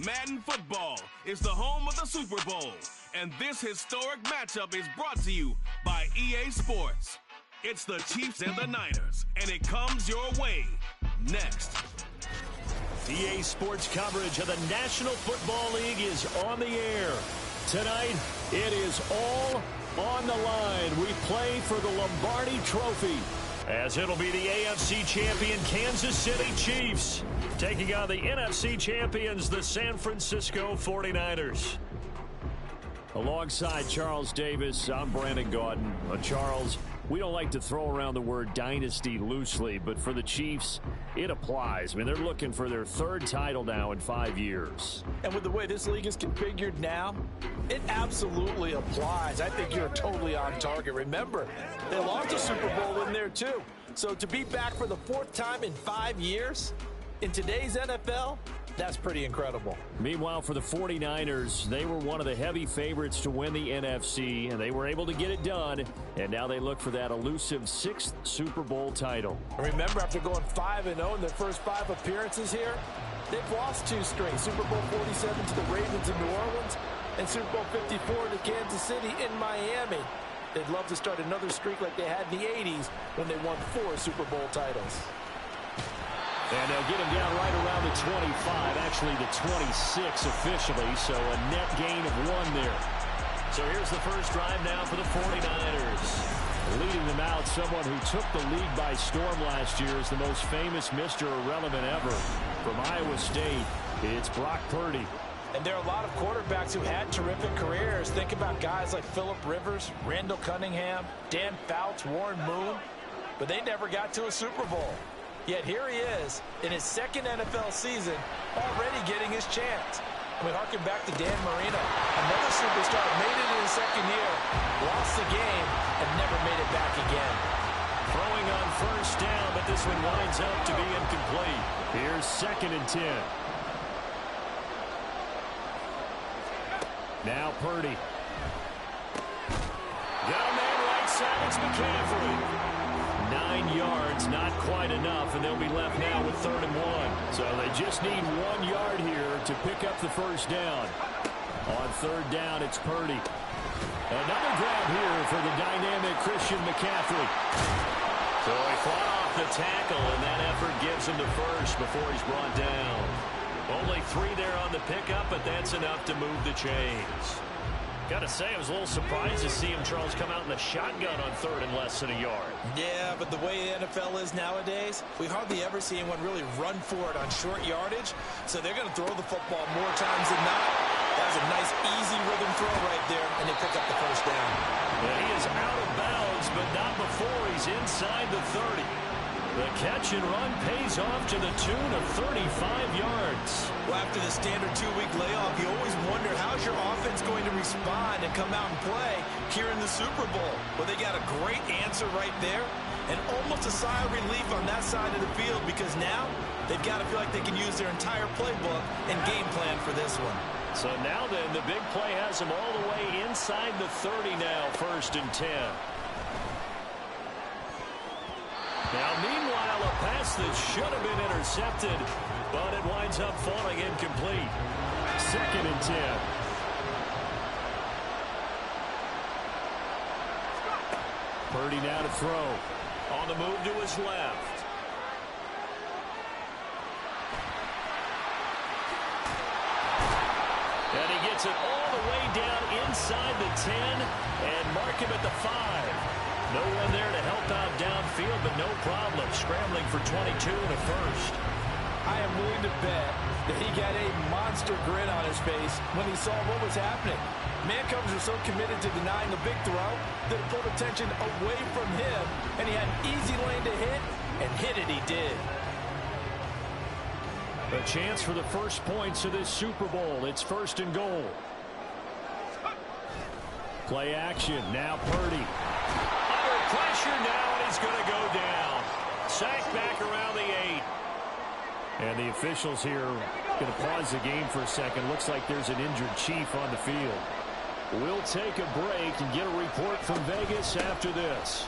Madden football is the home of the Super Bowl, and this historic matchup is brought to you by EA Sports. It's the Chiefs and the Niners, and it comes your way next. EA Sports coverage of the National Football League is on the air. Tonight, it is all on the line. We play for the Lombardi Trophy, as it'll be the AFC champion Kansas City Chiefs taking on the NFC champions, the San Francisco 49ers. Alongside Charles Davis, I'm Brandon Gaudin. Charles, we don't like to throw around the word dynasty loosely, but for the Chiefs, it applies. I mean, they're looking for their third title now in 5 years. And with the way this league is configured now, it absolutely applies. I think you're totally on target. Remember, they lost a Super Bowl in there too. So to be back for the fourth time in 5 years in today's NFL, that's pretty incredible. Meanwhile, for the 49ers, they were one of the heavy favorites to win the NFC, and they were able to get it done, and now they look for that elusive 6th Super Bowl title. Remember, after going 5-0 in their first 5 appearances here, they've lost 2 straight. Super Bowl 47 to the Ravens in New Orleans, and Super Bowl 54 to Kansas City in Miami. They'd love to start another streak like they had in the 80s when they won 4 Super Bowl titles. And they'll get him down right around the 25, actually the 26 officially, so a net gain of 1 there. So here's the first drive now for the 49ers. Leading them out, someone who took the league by storm last year is the most famous Mr. Irrelevant ever. From Iowa State, it's Brock Purdy. And there are a lot of quarterbacks who had terrific careers. Think about guys like Phillip Rivers, Randall Cunningham, Dan Fouts, Warren Moon, but they never got to a Super Bowl. Yet here he is in his 2nd NFL season, already getting his chance. And we harken back to Dan Marino. Another superstar made it in his 2nd year, lost the game, and never made it back again. Throwing on first down, but this one winds up to be incomplete. Here's 2nd and 10. Now Purdy. Got a man right side, it's McCaffrey. 9 yards, not quite enough, and they'll be left now with 3rd and 1. So they just need 1 yard here to pick up the first down. On 3rd down, it's Purdy. Another grab here for the dynamic Christian McCaffrey. So he fought off the tackle, and that effort gives him the first before he's brought down. Only 3 there on the pickup, but that's enough to move the chains. Got to say, I was a little surprised to see him, Charles, come out in the shotgun on 3rd and less than a yard. Yeah, but the way the NFL is nowadays, we hardly ever see anyone really run for it on short yardage. So they're going to throw the football more times than not. That was a nice, easy rhythm throw right there, and they pick up the first down. Yeah, he is out of bounds, but not before he's inside the 30. The catch and run pays off to the tune of 35 yards. Well, after the standard 2-week layoff, you always wonder how's your offense going to respond and come out and play here in the Super Bowl. Well, they got a great answer right there and almost a sigh of relief on that side of the field because now they've got to feel like they can use their entire playbook and game plan for this one. So now then, the big play has them all the way inside the 30 now, 1st and 10. Now, meanwhile, a pass that should have been intercepted, but it winds up falling incomplete. 2nd and 10. Purdy now to throw. On the move to his left. And he gets it all the way down inside the 10 and mark him at the 5. No one there to help out downfield, but no problem. Scrambling for 22 and a first. I am willing to bet that he got a monster grin on his face when he saw what was happening. Man-covers are so committed to denying the big throw that it pulled attention away from him, and he had an easy lane to hit, and hit it he did. A chance for the first points of this Super Bowl. It's 1st and goal. Play action. Now Purdy. Pressure now, and he's going to go down. Sacked back around the 8. And the officials here going to pause the game for a second. Looks like there's an injured Chief on the field. We'll take a break and get a report from Vegas after this.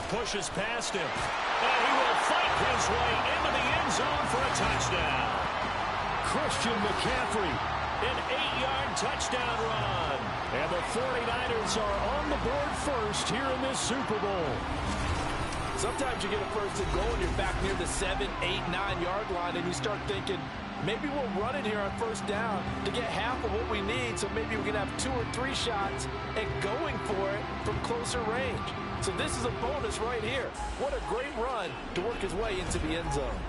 Pushes past him. And he will fight his way into the end zone for a touchdown. Christian McCaffrey. An 8-yard touchdown run. And the 49ers are on the board first here in this Super Bowl. Sometimes you get a first and goal and you're back near the 7, 8, 9-yard line, and you start thinking, maybe we'll run it here on first down to get half of what we need, so maybe we can have 2 or 3 shots and going for it from closer range. So this is a bonus right here. What a great run to work his way into the end zone.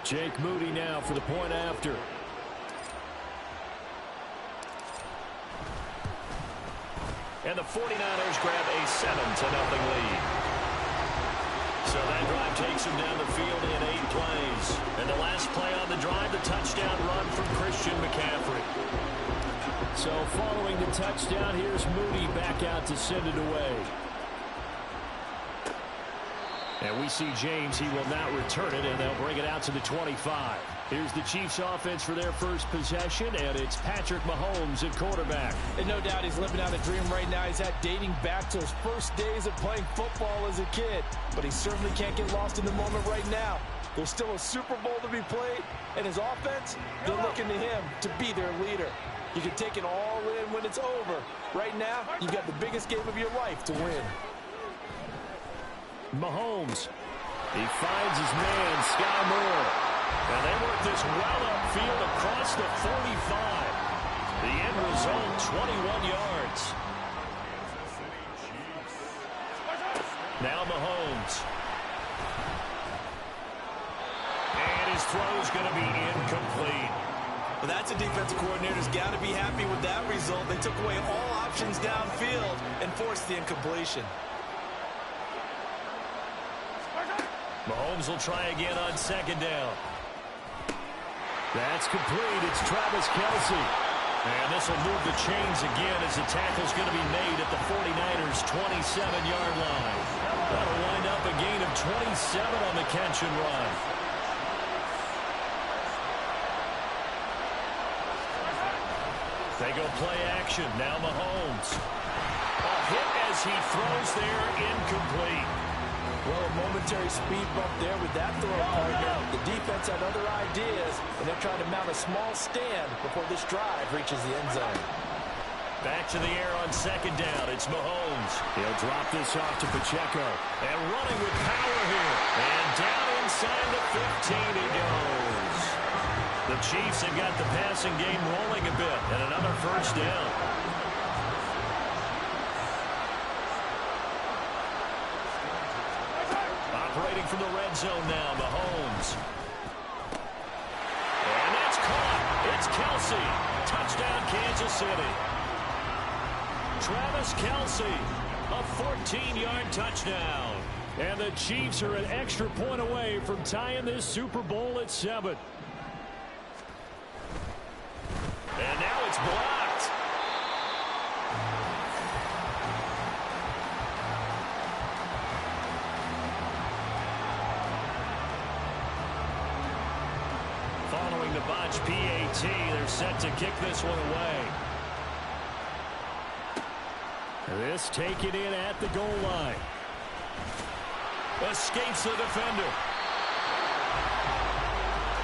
Jake Moody now for the point after. And the 49ers grab a 7-0 lead. So that drive takes them down the field in 8 plays. And the last play on the drive, the touchdown run from Christian McCaffrey. So following the touchdown, here's Moody back out to send it away. And we see James. He will not return it, and they'll bring it out to the 25. Here's the Chiefs offense for their first possession, and it's Patrick Mahomes at quarterback. And no doubt he's living out a dream right now. He's had dating back to his first days of playing football as a kid. But he certainly can't get lost in the moment right now. There's still a Super Bowl to be played, and his offense, they're looking to him to be their leader. You can take it all in when it's over. Right now, you've got the biggest game of your life to win. Mahomes. He finds his man, Sky Moore. And they work this well upfield across the 45. The end result, 21 yards. Now Mahomes. And his throw's going to be incomplete. Well, that's a defensive coordinator's got to be happy with that result. They took away all options downfield and forced the incompletion. Mahomes will try again on second down. That's complete. It's Travis Kelce. And this will move the chains again as the tackle's going to be made at the 49ers' 27-yard line. That'll wind up a gain of 27 on the catch and run. They go play action. Now Mahomes. A hit as he throws there, incomplete. Well, a momentary speed bump there with that throw partner. The defense had other ideas, and they're trying to mount a small stand before this drive reaches the end zone. Back to the air on second down. It's Mahomes. He'll drop this off to Pacheco. And running with power here. And down inside the 15 he goes. The Chiefs have got the passing game rolling a bit. And another first down. Operating from the red zone now, Mahomes. And that's caught. It's Kelce. Touchdown, Kansas City. Travis Kelce, a 14-yard touchdown. And the Chiefs are an extra point away from tying this Super Bowl at 7. And now it's blocked. Following the botch PAT, they're set to kick this one away. This taken in at the goal line. Escapes the defender.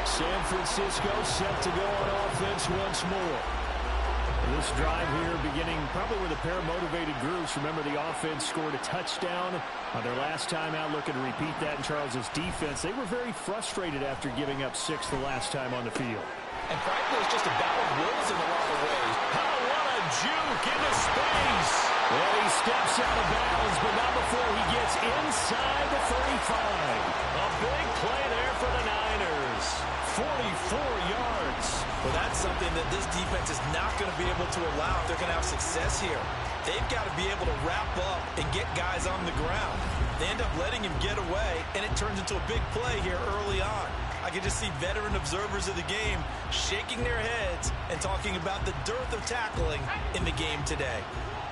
San Francisco set to go on offense once more. This drive here beginning probably with a pair of motivated groups. Remember, the offense scored a touchdown on their last time out. Looking to repeat that in Charles's defense. They were very frustrated after giving up 6 the last time on the field. And frankly, it's just a battle of wills in a lot of ways. Oh, what a juke into space. Well, he steps out of bounds, but not before he gets inside the 35. A big play there for the Niners. 44 yards. Well, that's something that this defense is not going to be able to allow if they're going to have success here. They've got to be able to wrap up and get guys on the ground. They end up letting him get away, and it turns into a big play here early on. I can just see veteran observers of the game shaking their heads and talking about the dearth of tackling in the game today.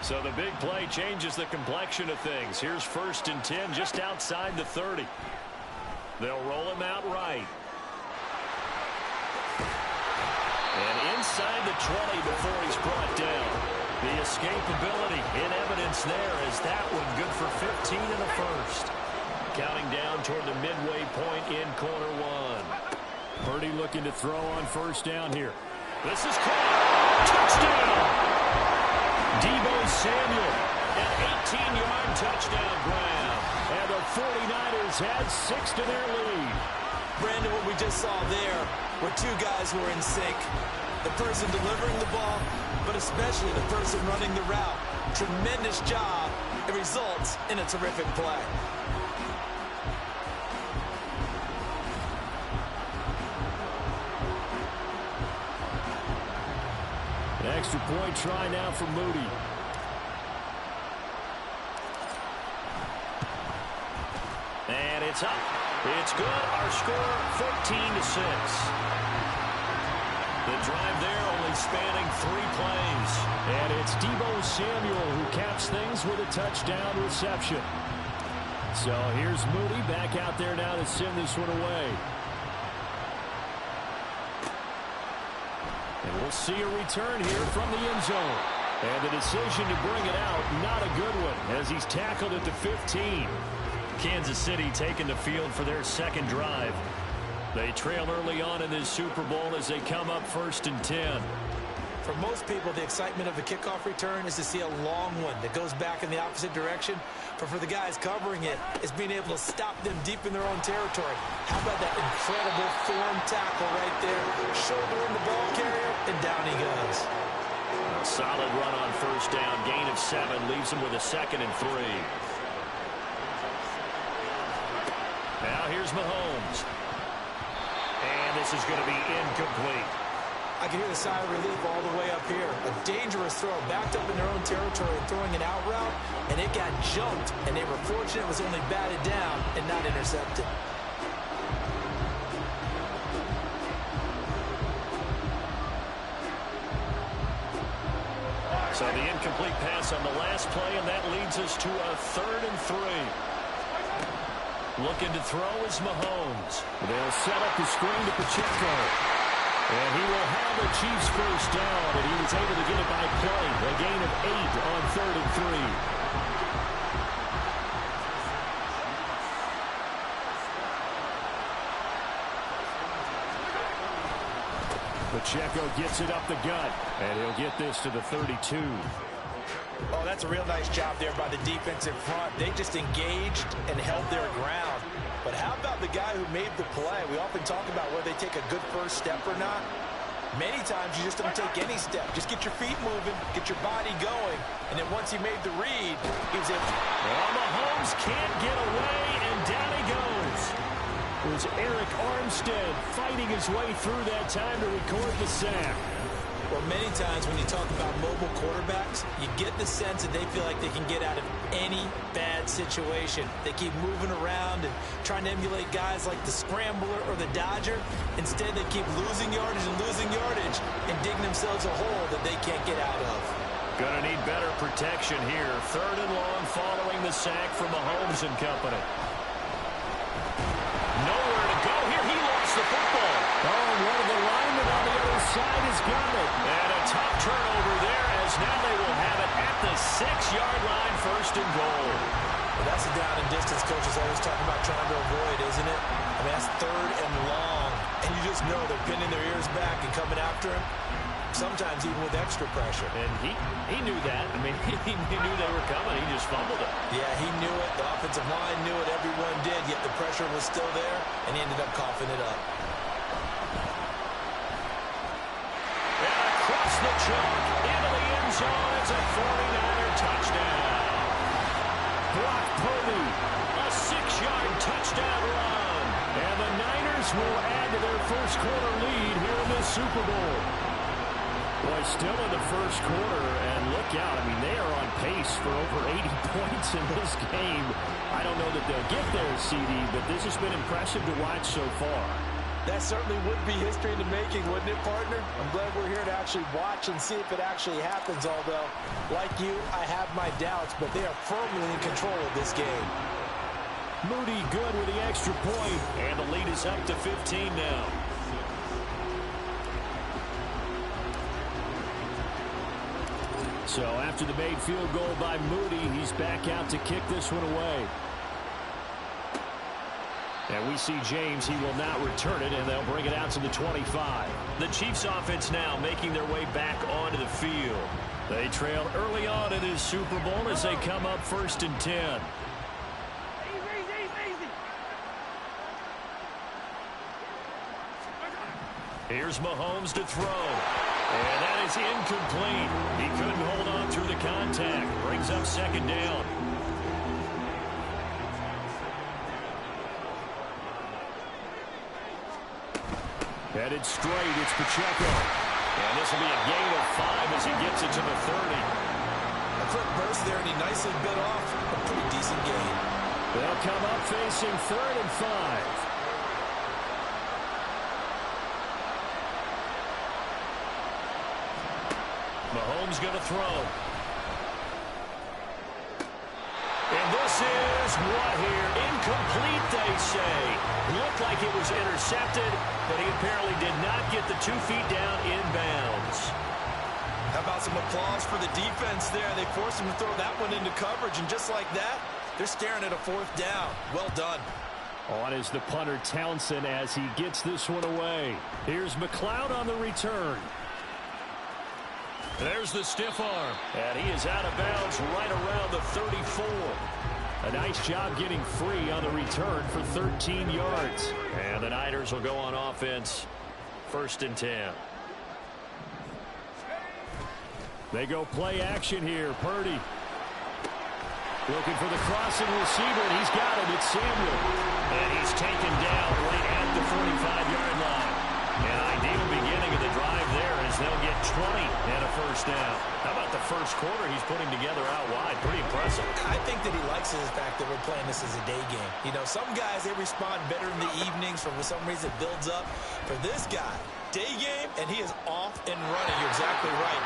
So the big play changes the complexion of things. Here's 1st and 10 just outside the 30. They'll roll him out right. And inside the 20 before he's brought down. The escapability in evidence there as that one good for 15 in the first. counting down toward the midway point in quarter one. Purdy looking to throw on first down here. This is caught. Touchdown! Deebo Samuel, an 18-yard touchdown grab. And the 49ers had 6 to their lead. Brandon, what we just saw there were two guys who were in sync. The person delivering the ball, but especially the person running the route. Tremendous job. It results in a terrific play. An extra point try now for Moody. And it's up. It's good. Our score 14-6. The drive there only spanning 3 plays. And it's Deebo Samuel who caps things with a touchdown reception. So here's Moody back out there now to send this one away. And we'll see a return here from the end zone. And the decision to bring it out, not a good one, as he's tackled at the 15. Kansas City taking the field for their second drive. They trail early on in this Super Bowl as they come up 1st and 10. For most people, the excitement of a kickoff return is to see a long one that goes back in the opposite direction. But for the guys covering it, it's being able to stop them deep in their own territory. How about that incredible form tackle right there? Shouldering the ball carrier, and down he goes. A solid run on first down. Gain of 7 leaves him with a 2nd and 3. Now here's Mahomes. And this is going to be incomplete. I can hear the sigh of relief all the way up here. A dangerous throw, backed up in their own territory and throwing an out route, and it got jumped, and they were fortunate it was only batted down and not intercepted. So the incomplete pass on the last play, and that leads us to a 3rd and 3. Looking to throw is Mahomes. They'll set up the screen to Pacheco. And he will have the Chiefs first down, and he was able to get it by play. A gain of 8 on 3rd and 3. Pacheco gets it up the gut, and he'll get this to the 32. Oh, that's a real nice job there by the defense in front. They just engaged and held their ground. But how about the guy who made the play? We often talk about whether they take a good first step or not. Many times you just don't take any step. Just get your feet moving, get your body going, and then once he made the read, he was able to... Well, Mahomes can't get away, and down he goes. It was Eric Armstead fighting his way through that time to record the sack. Well, many times when you talk about mobile quarterbacks, you get the sense that they feel like they can get out of any bad situation. They keep moving around and trying to emulate guys like the Scrambler or the Dodger. Instead, they keep losing yardage and digging themselves a hole that they can't get out of. Gonna need better protection here. 3rd and long following the sack from Mahomes and company. Nowhere to go here. He lost the football. Oh, and one of the linemen on the other side has got it. And a tough turnover there as now they will have it at the 6-yard line, 1st and goal. Well, that's the down and distance coaches always talking about trying to avoid, isn't it? I mean, that's 3rd and long. And you just know they're pinning their ears back and coming after him. Sometimes even with extra pressure. And he knew that. I mean, he knew they were coming. He just fumbled it. Yeah, he knew it. The offensive line knew it. Everyone did. Yet the pressure was still there, and he ended up coughing it up. And across the chalk into the end zone. It's a 49er touchdown. Brock Purdy, a 6-yard touchdown run. And the Niners will add to their first quarter lead here in this Super Bowl. Boy, still in the first quarter, and look out. I mean, they are on pace for over 80 points in this game. I don't know that they'll get there, CD, but this has been impressive to watch so far. That certainly would be history in the making, wouldn't it, partner? I'm glad we're here to actually watch and see if it actually happens, although, like you, I have my doubts, but they are firmly in control of this game. Moody good with the extra point, and the lead is up to 15 now. So after the made field goal by Moody, he's back out to kick this one away. And we see James, he will not return it, and they'll bring it out to the 25. The Chiefs offense now making their way back onto the field. They trailed early on in this Super Bowl as they come up 1st and 10. Here's Mahomes to throw. And that is incomplete. He couldn't hold on through the contact. Brings up 2nd down. Headed straight, it's Pacheco. And this will be a gain of 5 as he gets it to the 30. A quick burst there, and he nicely bit off a pretty decent gain. They'll come up facing 3rd and 5. Mahomes going to throw. And this is what here? Incomplete, they say. Looked like it was intercepted, but he apparently did not get the 2 feet down inbounds. How about some applause for the defense there? They forced him to throw that one into coverage, and just like that, they're staring at a 4th down. Well done. On is the punter Townsend as he gets this one away. Here's McLeod on the return. There's the stiff arm, and he is out of bounds right around the 34. A nice job getting free on the return for 13 yards. And the Niners will go on offense, 1st and 10. They go play action here. Purdy looking for the crossing receiver, and he's got it. It's Samuel. And he's taken down right at the 45-yard line. An ideal beginning of the drive there as they'll get 20 and a 1st down. How about the first quarter he's putting together out wide? Pretty impressive. I think that he likes the fact that we're playing this as a day game. You know, some guys, they respond better in the evenings. For some reason, it builds up. For this guy, day game, and he is off and running. You're exactly right.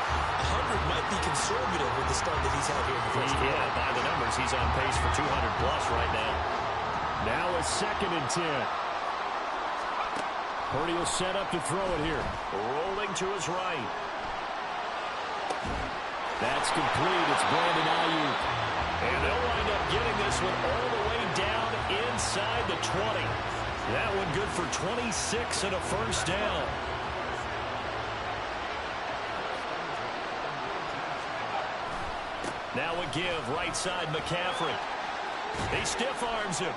100 might be conservative with the start that he's had here in the first quarter. Yeah, by the numbers, he's on pace for 200-plus right now. Now it's 2nd and 10. Purdy will set up to throw it here. Rolling to his right. That's complete. It's Brandon Ayuk. And they'll wind up getting this one all the way down inside the 20. That one good for 26 and a 1st down. Now a give, right side McCaffrey. He stiff arms him.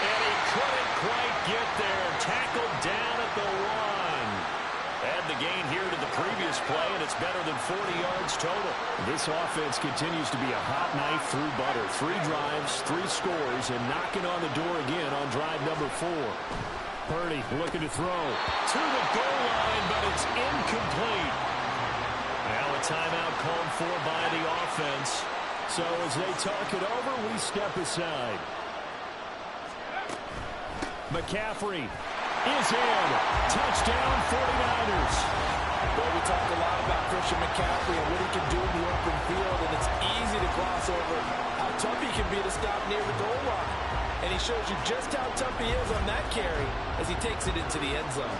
And he couldn't quite get there. Tackled down at the 1. Add the gain here to the previous play, and it's better than 40 yards total. This offense continues to be a hot knife through butter. 3 drives, 3 scores, and knocking on the door again on drive number 4. Purdy looking to throw to the goal line, but it's incomplete. Now a timeout called for by the offense. So as they talk it over, we step aside. McCaffrey is in. Touchdown 49ers. Well, we talk a lot about Christian McCaffrey and what he can do in the open field, and it's easy to gloss over how tough he can be to stop near the goal line. And he shows you just how tough he is on that carry as he takes it into the end zone.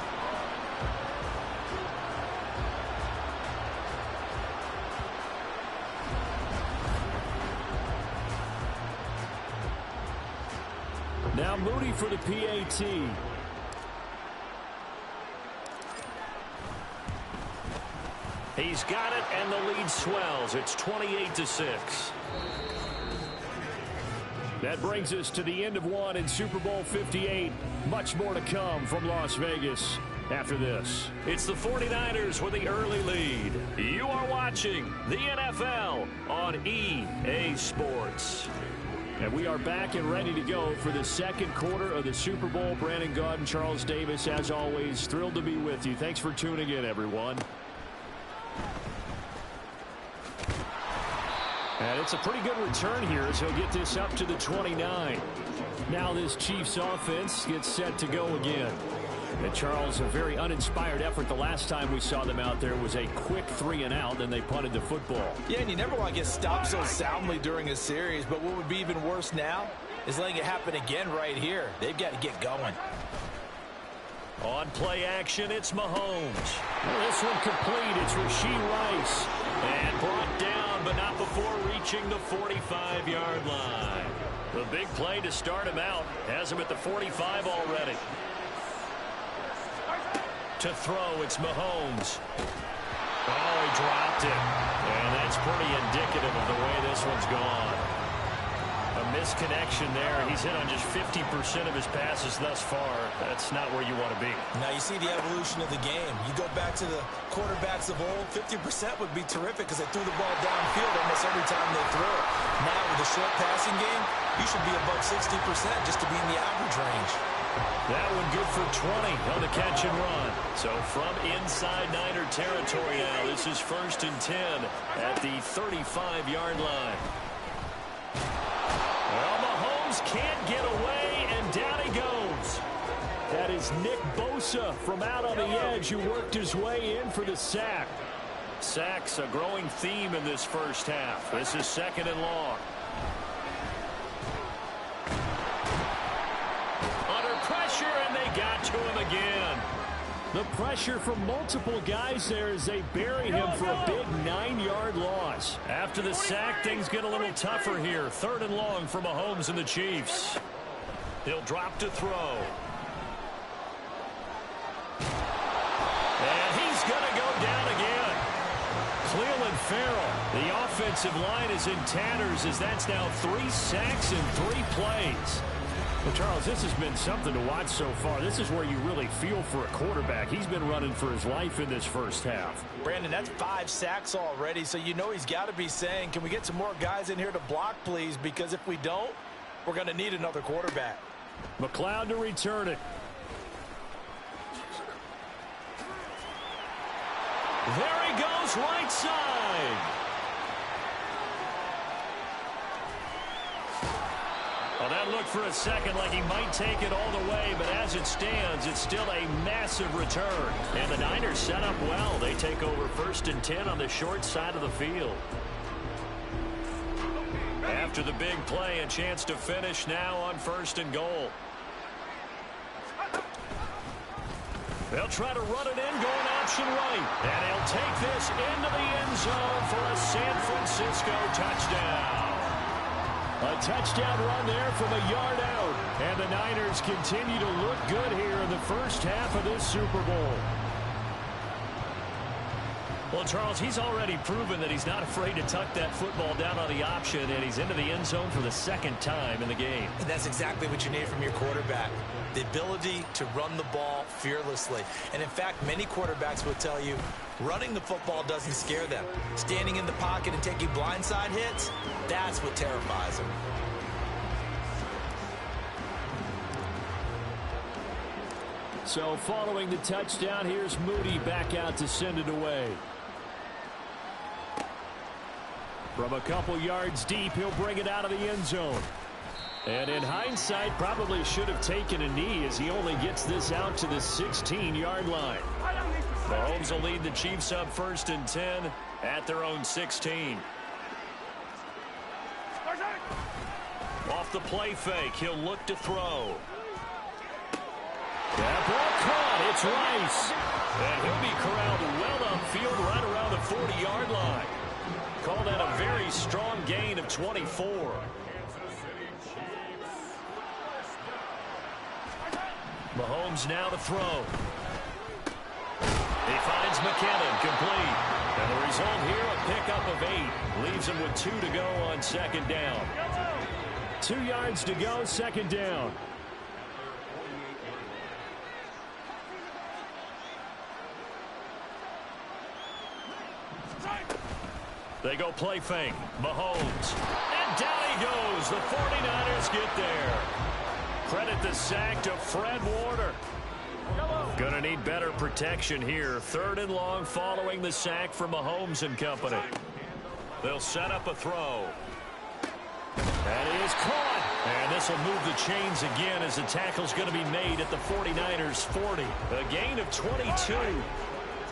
Now Moody for the PAT. He's got it, and the lead swells. It's 28-6. That brings us to the end of one in Super Bowl 58. Much more to come from Las Vegas after this. It's the 49ers with the early lead. You are watching the NFL on EA Sports. And we are back and ready to go for the second quarter of the Super Bowl. Brandon Gaud and Charles Davis, as always, thrilled to be with you. Thanks for tuning in, everyone. And it's a pretty good return here as he'll get this up to the 29. Now this Chiefs offense gets set to go again. And Charles, a very uninspired effort. The last time we saw them out there was a quick 3-and-out, and they punted the football. Yeah, and you never want to get stopped so soundly during a series, but what would be even worse now is letting it happen again right here. They've got to get going. On play action, it's Mahomes. Well, this one complete. It's Rashee Rice. And brought down, but not before reaching the 45-yard line. The big play to start him out. Has him at the 45 already. To throw, it's Mahomes. Oh, he dropped it. And that's pretty indicative of the way this one's gone. A misconnection there. He's hit on just 50% of his passes thus far. That's not where you want to be. Now you see the evolution of the game. You go back to the quarterbacks of old, 50% would be terrific because they threw the ball downfield almost every time they threw it. Now with the short passing game, you should be above 60% just to be in the average range. That one good for 20 on the catch and run. So from inside Niner territory now, this is 1st and 10 at the 35-yard line. Well, Mahomes can't get away, and down he goes. That is Nick Bosa from out on the edge who worked his way in for the sack. Sacks a growing theme in this first half. This is 2nd and long. Under pressure, and they got to him again. The pressure from multiple guys there as they bury him for a big 9-yard loss. After the sack, things get a little tougher here. 3rd and long for Mahomes and the Chiefs. He'll drop to throw. And he's going to go down again. Cleveland Farrell, the offensive line is in tatters as that's now 3 sacks in 3 plays. Well, Charles, this has been something to watch so far. This is where you really feel for a quarterback. He's been running for his life in this first half. Brandon, that's 5 sacks already, so you know he's got to be saying, can we get some more guys in here to block, please? Because if we don't, we're going to need another quarterback. McLeod to return it. There he goes, right side. Well, that looked for a second like he might take it all the way, but as it stands, it's still a massive return. And the Niners set up well. They take over 1st and 10 on the short side of the field. After the big play, a chance to finish now on 1st and goal. They'll try to run it in, going option right. And he'll take this into the end zone for a San Francisco touchdown. A touchdown run there from a yard out. And the Niners continue to look good here in the first half of this Super Bowl. Well, Charles, he's already proven that he's not afraid to tuck that football down on the option, and he's into the end zone for the 2nd time in the game. And that's exactly what you need from your quarterback. The ability to run the ball fearlessly. And in fact, many quarterbacks will tell you running the football doesn't scare them. Standing in the pocket and taking blindside hits, that's what terrifies them. So following the touchdown, here's Moody back out to send it away. From a couple yards deep, he'll bring it out of the end zone. And in hindsight, probably should have taken a knee as he only gets this out to the 16-yard line. Mahomes will lead the Chiefs up 1st and 10 at their own 16. Off the play fake, he'll look to throw. That ball caught. It's Rice. And he'll be corralled well upfield right around the 40-yard line. Call that a very strong gain of 24. Mahomes now to throw. He finds McKinnon complete. And the result here, a pickup of 8. Leaves him with 2 to go on 2nd down. 2 yards to go, 2nd down. They go play fake. Mahomes. And down he goes. The 49ers get there. Credit the sack to Fred Warner. Gonna need better protection here. 3rd and long following the sack from Mahomes and company. They'll set up a throw. That is caught. And this will move the chains again as the tackle's going to be made at the 49ers 40. A gain of 22.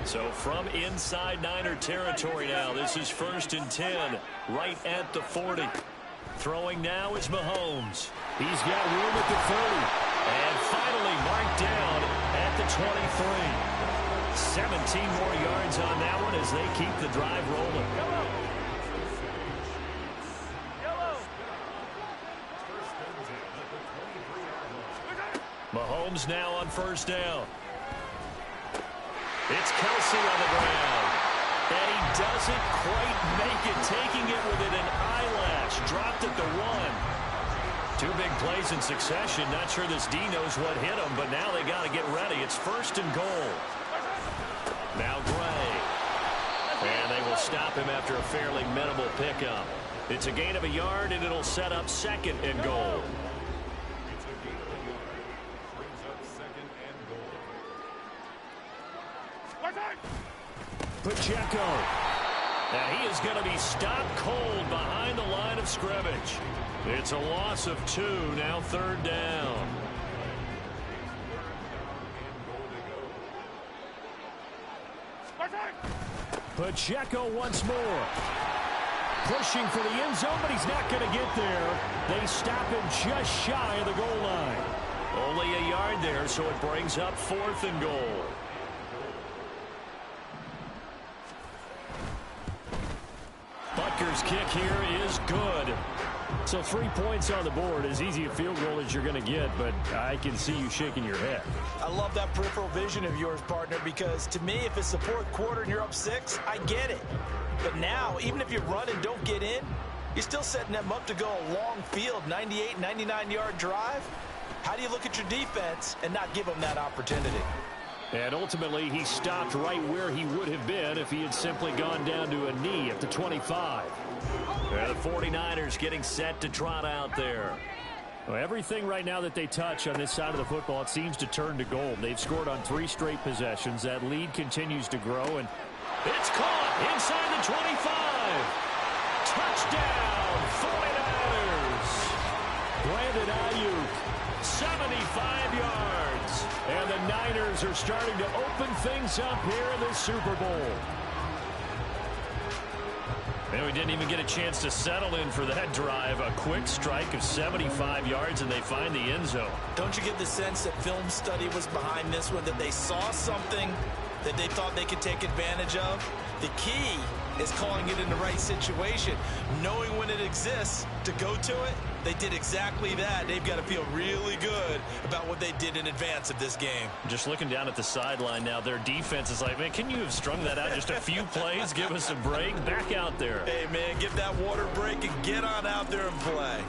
So from inside Niner territory now, this is 1st and 10, right at the 40. Throwing now is Mahomes. He's got room at the 30. And finally marked down at the 23. 17 more yards on that one as they keep the drive rolling. Mahomes now on first down. It's Kelsey on the ground. And he doesn't quite make it, taking it within an eyelash. Dropped at the 1. 2 big plays in succession. Not sure this D knows what hit him, but now they got to get ready. It's first and goal. Now Gray. And they will stop him after a fairly minimal pickup. It's a gain of a yard, and it'll set up second and goal. Pacheco. And he is going to be stopped cold behind the line of scrimmage. It's a loss of 2, now third down. Pacheco once more. Pushing for the end zone, but he's not going to get there. They stop him just shy of the goal line. Only a yard there, so it brings up 4th and goal. Butker's kick here is good. So 3 points on the board, as easy a field goal as you're going to get, but I can see you shaking your head. I love that peripheral vision of yours, partner, because to me, if it's the 4th quarter and you're up 6, I get it. But now, even if you run and don't get in, you're still setting them up to go a long field, 98, 99-yard drive. How do you look at your defense and not give them that opportunity? And ultimately, he stopped right where he would have been if he had simply gone down to a knee at the 25. And the 49ers getting set to trot out there. Well, everything right now that they touch on this side of the football, it seems to turn to gold. They've scored on 3 straight possessions. That lead continues to grow, and it's caught inside the 25. Touchdown, 49ers. Brandon Ayuk, 75 yards. And the Niners are starting to open things up here in the Super Bowl. And we didn't even get a chance to settle in for that drive. A quick strike of 75 yards, and they find the end zone. Don't you get the sense that film study was behind this one, that they saw something that they thought they could take advantage of? The key is calling it in the right situation, knowing when it exists to go to it. They did exactly that. They've got to feel really good about what they did in advance of this game. Just looking down at the sideline now, their defense is like, man, can you have strung that out just a few plays? Give us a break. Back out there. Hey, man, give that water break and get on out there and play.